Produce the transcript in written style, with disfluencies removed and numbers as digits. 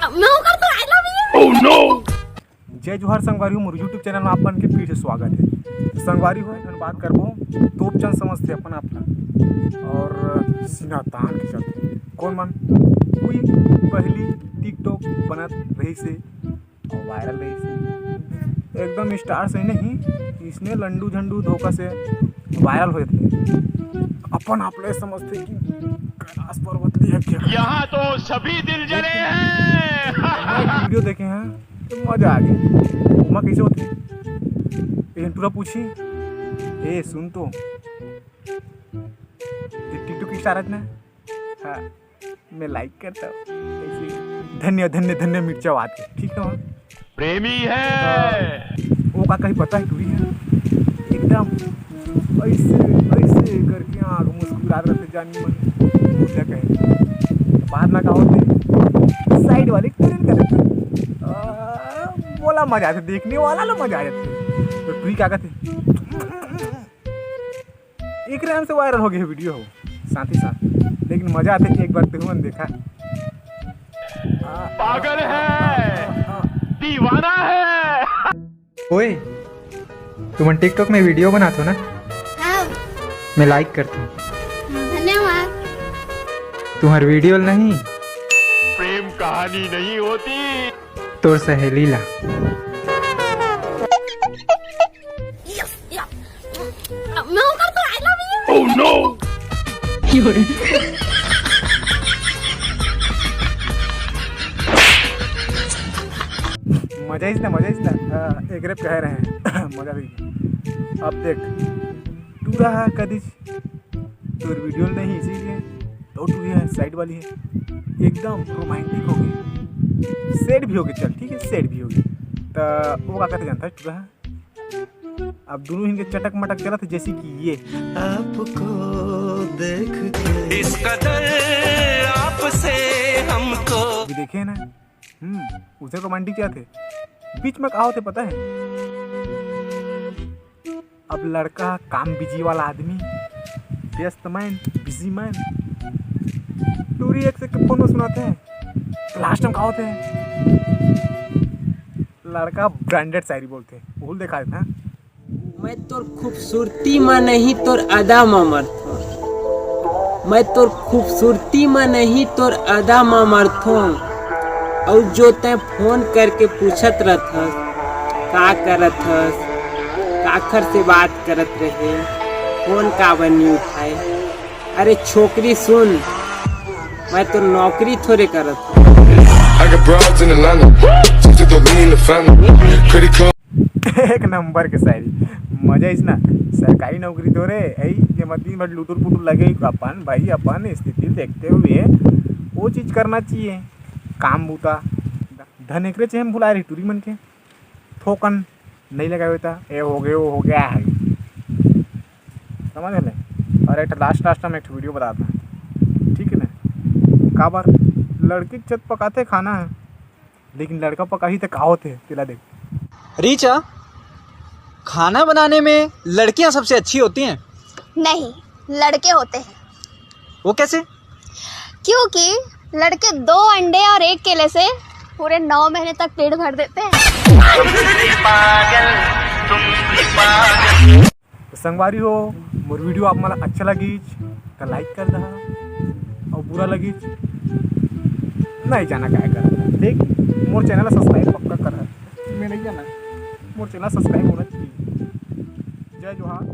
Oh no. जय जोहार संगवारी हो, मोर यूट्यूब चैनल में आपन के फिर से स्वागत है। संगवारी हो हम बात करबो तोपचंद समझते अपन अपना और सीना तान के चलते कौन मन कोई पहली टिकटॉक बनत रही से और वायरल रही से एकदम स्टार से नहीं, इसने लंडू झंडू धोखा से वायरल हुए थे। अपन आप ले समझते कि कैलाश पर्वत ले क्या यहाँ तो सभी दिल जले हैं। वीडियो देखे हैं तो मजा आ गया। उमा कैसे होती लेकिन पूरा पूछी ए सुन तो टिकटॉक स्टार है ना। हाँ मैं लाइक करता हूँ। धन्य धन्य धन्य मिर्चा बात है, ठीक है। प्रेमी है वो का कहीं पता है, टूरी है एकदम ऐसे ऐसे करके आँख मुस्कुरा रहे जानी मन क्या कहे बाद में का होते साइड वाले बोला मजा आते, देखने वाला ना मजा आ जाते। तो टूरी क्या कहते एक रैम से वायरल हो गया वीडियो हो साथ ही साथ, लेकिन मजा आते एक बार तुमने देखा। पागल है, दीवाना है। ओए तुम टिकटॉक में वीडियो बनाते हो ना? हाँ, मैं लाइक करता हूँ। धन्यवाद। तुम्हारी वीडियो नहीं प्रेम कहानी नहीं होती। तोर सहेली ला ओह नो। मजा इसना एक रेप कह रहे हैं मजा भी। अब देख तू रहा कदी तो वीडियो नहीं इसीलिए तो तू है साइड वाली है एकदम रोमांटिक हो गई, सेट भी हो गई। चल ठीक है सेट भी हो गई तो वो क्या कहते जानता है तू रहा। अब दोनों इनके चटक मटक चला था जैसे कि ये आपको देख के इस कदर आपसे हमको भी देखे ना। उसे रोमांटिक क्या थे बीच में कहा होते पता है। अब लड़का काम बिजी वाला आदमी व्यस्त मैन बिजी मैन दूरी एक से फोन में सुनाते हैं। लास्ट में कहा होते हैं लड़का ब्रांडेड शायरी बोलते हैं, भूल देखा है ना। मैं तोर खूबसूरती में नहीं तोर अदा में मरथो, मैं तोर खूबसूरती में नहीं तोर अदा में मरथो। और जो तै फोन करके पूछत रहथस का करत हस, काखर से बात करत रहे, फोन का बनी उठाए। अरे छोकरी सुन, मैं तो नौकरी थोड़े करत हूँ। एक नंबर के शायरी मजा इसना। सरकारी नौकरी तो रे ऐ दिन भर लुटुर पुटुर लगे अपन भाई अपन स्थिति देखते हुए वो चीज़ करना चाहिए। काम बूता धन एकरे चाहिए हम बुला रही टूरी मन के थोकन नहीं लगा हुआ था ए हो गए वो हो गया है समझ ले। और एक लास्ट में एक वीडियो बताता ठीक है ना। का बार लड़के की छत पकाते खाना है लेकिन लड़का पका ही तो खाओ थे तिला देख। रीचा, खाना बनाने में लड़कियां सबसे अच्छी होती हैं? नहीं, लड़के होते हैं। वो कैसे? क्योंकि लड़के 2 अंडे और 1 केले से पूरे 9 महीने तक पेट भर देते हैं। संगवारी हो मोर वीडियो आप मला अच्छा लगी तो लाइक कर दहा और बुरा लगी नहीं जाना क्या कर देख मोर चैनल सब्सक्राइब पक्का कर। मैं नहीं जाना मोर चैनल सब्सक्राइब होना चाहिए। जय जोहार।